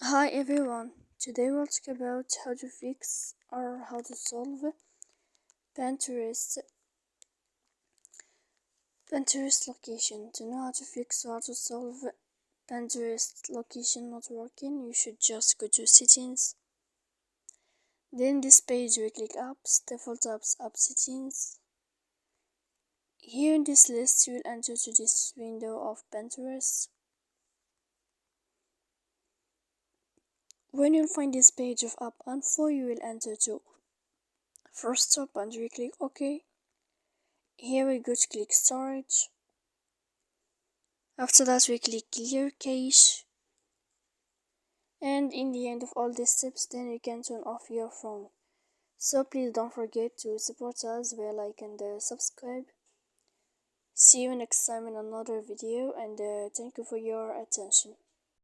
Hi everyone, today we'll talk about how to fix or how to solve Pinterest location. To know how to fix or how to solve Pinterest location not working, you should just go to settings. Then this page we click apps, default apps, app settings. Here in this list you will enter to this window of Pinterest. When you find this page of app info, you will enter to first stop and we click OK. Here we go to click storage. After that we click clear cache. And in the end of all these steps, then you can turn off your phone. So please don't forget to support us by like and subscribe. See you next time in another video, and thank you for your attention.